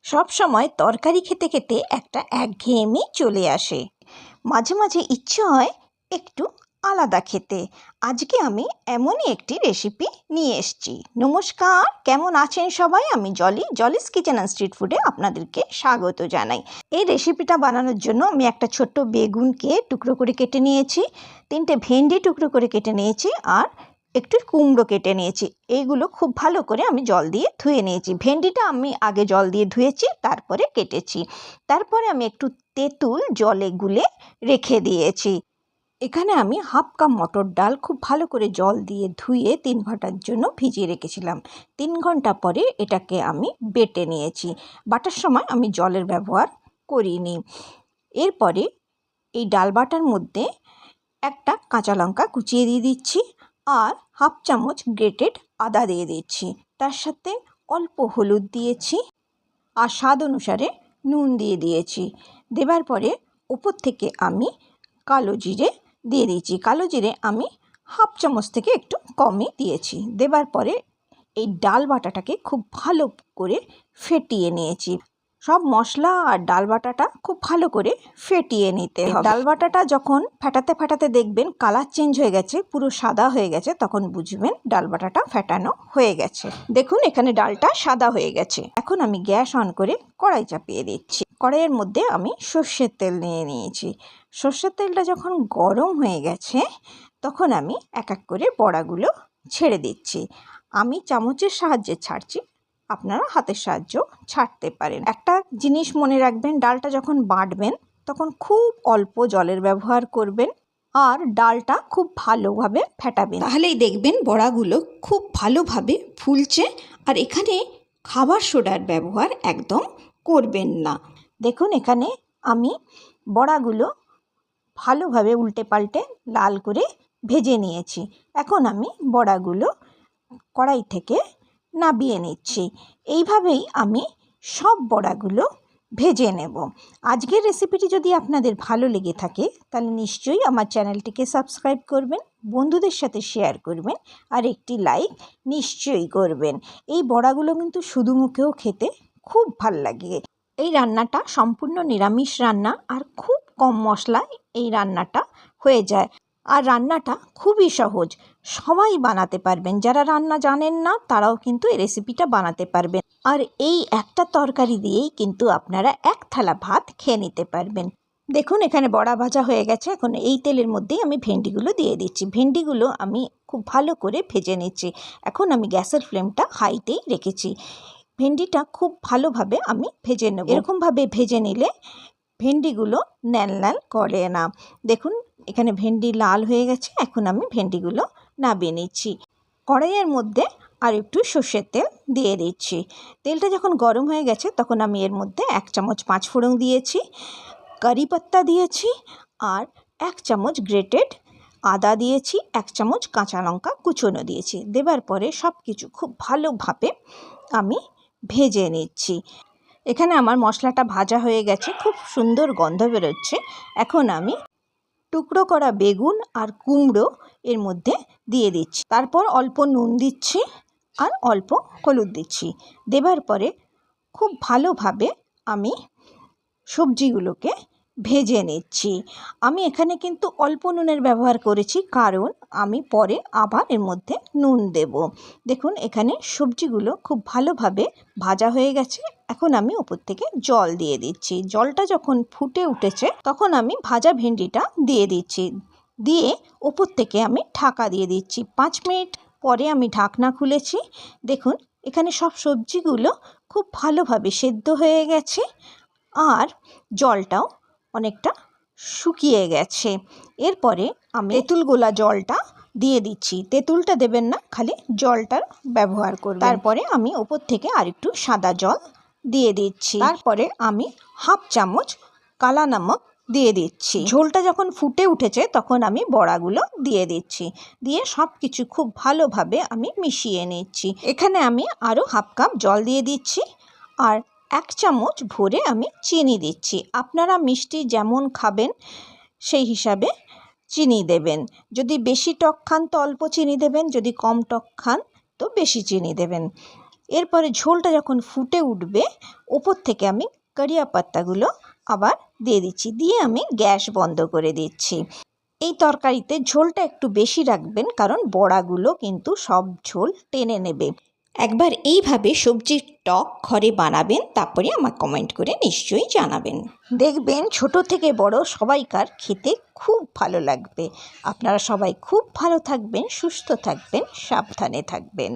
সব সময় তরকারি খেতে খেতে একটা একঘেয়েমি চলে আসে। মাঝে মাঝে ইচ্ছে হয় একটু আলাদা খেতে। আজকে আমি এমনই একটি রেসিপি নিয়ে এসেছি। নমস্কার, কেমন আছেন সবাই? আমি জলিস কিচেন অ্যান্ড স্ট্রিট ফুডে আপনাদেরকে স্বাগত জানাই। এই রেসিপিটা বানানোর জন্য আমি একটা ছোট্ট বেগুনকে টুকরো করে কেটে নিয়েছি, 3টে ভেন্ডি টুকরো করে কেটে নিয়েছি, আর একটু কুমড়ো কেটে নিয়েছি। এইগুলো খুব ভালো করে আমি জল দিয়ে ধুয়ে নিয়েছি। ভেন্ডিটা আমি আগে জল দিয়ে ধুয়েছি, তারপরে কেটেছি। তারপরে আমি একটু তেঁতুল জলে গুলে রেখে দিয়েছি। এখানে আমি হাফ কাপ মটর ডাল খুব ভালো করে জল দিয়ে ধুয়ে 3 ঘন্টার জন্য ভিজিয়ে রেখেছিলাম। 3 ঘন্টা পরে এটাকে আমি বেটে নিয়েছি। বাটার সময় আমি জলের ব্যবহার করিনি। এরপরে এই ডাল বাটার মধ্যে একটা কাঁচা লঙ্কা কুচিয়ে দিয়ে দিচ্ছি, আর হাফ চামচ গ্রেটেড আদা দিয়ে দিচ্ছি। তার সাথে অল্প হলুদ দিয়েছি, আর স্বাদ অনুসারে নুন দিয়ে দিয়েছি। দেবার পরে উপর থেকে আমি কালো জিরে দিয়ে দিয়েছি। কালো জিরে আমি হাফ চামচ থেকে একটু কমই দিয়েছি। দেবার পরে এই ডাল বাটাটাকে খুব ভালো করে ফেটিয়ে নিয়েছি। সব মশলা আর ডাল বাটাটা খুব ভালো করে ফেটিয়ে নিতে হবে। ডাল বাটাটা যখন ফেটাতে ফেটাতে দেখবেন কালার চেঞ্জ হয়ে গেছে, পুরো সাদা হয়ে গেছে, তখন বুঝবেন ডাল বাটাটা ফেটানো হয়ে গেছে। দেখুন এখানে ডালটা সাদা হয়ে গেছে। এখন আমি গ্যাস অন করে কড়াই চাপিয়ে দিচ্ছি। কড়াইয়ের মধ্যে আমি সর্ষের তেল নিয়ে নিয়েছি। সর্ষের তেলটা যখন গরম হয়ে গেছে, তখন আমি এক এক করে বড়াগুলো ছেড়ে দিচ্ছি। আমি চামচের সাহায্যে ছাড়ছি, আপনারা হাতের সাহায্য ছাড়তে পারেন। একটা জিনিস মনে রাখবেন, ডালটা যখন বাটবেন তখন খুব অল্প জলের ব্যবহার করবেন, আর ডালটা খুব ভালোভাবে ফেটাবেন, তাহলেই দেখবেন বড়াগুলো খুব ভালোভাবে ফুলছে। আর এখানে খাবার সোডার ব্যবহার একদম করবেন না। দেখুন এখানে আমি বড়াগুলো ভালোভাবে উল্টে পাল্টে লাল করে ভেজে নিয়েছি। এখন আমি বড়াগুলো কড়াই থেকে নামিয়ে নিচ্ছি। এইভাবেই আমি সব বড়াগুলো ভেজে নেব। আজকের রেসিপিটি যদি আপনাদের ভালো লেগে থাকে তাহলে নিশ্চয়ই আমার চ্যানেলটিকে সাবস্ক্রাইব করবেন, বন্ধুদের সাথে শেয়ার করবেন, আর একটি লাইক নিশ্চয়ই করবেন। এই বড়াগুলো কিন্তু শুধু মুখেও খেতে খুব ভাল লাগে। এই রান্নাটা সম্পূর্ণ নিরামিষ রান্না, আর খুব কম মশলায় এই রান্নাটা হয়ে যায়। আর রান্নাটা খুবই সহজ, সবাই বানাতে পারবেন। যারা রান্না জানেন না তারাও কিন্তু এই রেসিপিটা বানাতে পারবেন। আর এই একটা তরকারি দিয়েই কিন্তু আপনারা এক থালা ভাত খেয়ে নিতে পারবেন। দেখুন এখানে বড়া ভাজা হয়ে গেছে। এখন এই তেলের মধ্যেই আমি ভেন্ডিগুলো দিয়ে দিচ্ছি। ভেন্ডিগুলো আমি খুব ভালো করে ভেজে নিচ্ছি। এখন আমি গ্যাসের ফ্লেমটা হাইতেই রেখেছি। ভেন্ডিটা খুব ভালোভাবে আমি ভেজে নেব। এরকমভাবে ভেজে নিলে ভেন্ডিগুলো ন্যাল ন্যাল করে না। দেখুন এখানে ভেন্ডি লাল হয়ে গেছে। এখন আমি ভেন্ডিগুলো নামিয়ে নিচ্ছি। কড়াইয়ের মধ্যে আর একটু সর্ষের তেল দিয়ে দিচ্ছি। তেলটা যখন গরম হয়ে গেছে তখন আমি এর মধ্যে 1 চামচ 5 ফোড়ন দিয়েছি, কারি পাত্তা দিয়েছি, আর 1 চামচ গ্রেটেড আদা দিয়েছি, 1 চামচ কাঁচা লঙ্কা কুচনো দিয়েছি। দেবার পরে সব কিছু খুব ভালোভাবে আমি ভেজে নিচ্ছি। এখানে আমার মশলাটা ভাজা হয়ে গেছে, খুব সুন্দর গন্ধ বেরোচ্ছে। এখন আমি টুকরো করা বেগুন আর কুমড়ো এর মধ্যে দিয়ে দিচ্ছি। তারপর অল্প নুন দিচ্ছি, আর অল্প হলুদ দিচ্ছি। দেবার পরে খুব ভালোভাবে আমি সবজিগুলোকে ভেজে নিচ্ছি। আমি এখানে কিন্তু অল্প নুনের ব্যবহার করেছি, কারণ আমি পরে আবার এর মধ্যে নুন দেব। দেখুন এখানে সবজিগুলো খুব ভালোভাবে ভাজা হয়ে গেছে। এখন আমি উপর থেকে জল দিয়ে দিচ্ছি। জলটা যখন ফুটে উঠেছে তখন আমি ভাজা ভেন্ডিটা দিয়ে দিচ্ছি। দিয়ে উপর থেকে আমি ঢাকা দিয়ে দিচ্ছি। 5 মিনিট পরে আমি ঢাকনা খুলেছি। দেখুন এখানে সব সবজিগুলো খুব ভালোভাবে সেদ্ধ হয়ে গেছে, আর জলটাও অনেকটা শুকিয়ে গেছে। এরপরে আমি তেঁতুল গোলা জলটা দিয়ে দিচ্ছি। তেঁতুলটা দেবেন না, খালি জলটার ব্যবহার করবেন। তারপরে আমি উপর থেকে আরেকটু সাদা জল দিয়ে দিচ্ছি। তারপরে আমি হাফ চামচ কালা নমক দিয়ে দিচ্ছি। ঝোলটা যখন ফুটে উঠেছে তখন আমি বড়াগুলো দিয়ে দিচ্ছি। দিয়ে সব কিছু খুব ভালোভাবে আমি মিশিয়ে নিচ্ছি। এখানে আমি আরও হাফ কাপ জল দিয়ে দিচ্ছি, আর 1 চামচ ভরে আমি চিনি দিচ্ছি। আপনারা মিষ্টি যেমন খাবেন সেই হিসাবে চিনি দেবেন। যদি বেশি টক খান তো অল্প চিনি দেবেন, যদি কম টক খান তো বেশি চিনি দেবেন। এরপরে ঝোলটা যখন ফুটে উঠবে ওপর থেকে আমি কারিয়া পাত্তাগুলো আবার দিয়ে দিচ্ছি, দিয়ে আমি গ্যাস বন্ধ করে দিচ্ছি। এই তরকারিতে ঝোলটা একটু বেশি রাখবেন, কারণ বড়াগুলো কিন্তু সব ঝোল টেনে নেবে। একবার এইভাবে সবজির টক ঘরে বানাবেন, তারপরে আমাকে কমেন্ট করে নিশ্চয়ই জানাবেন। দেখবেন ছোট থেকে বড় সবাইকার খেতে খুব ভালো লাগবে। আপনারা সবাই খুব ভালো থাকবেন, সুস্থ থাকবেন, সাবধানে থাকবেন।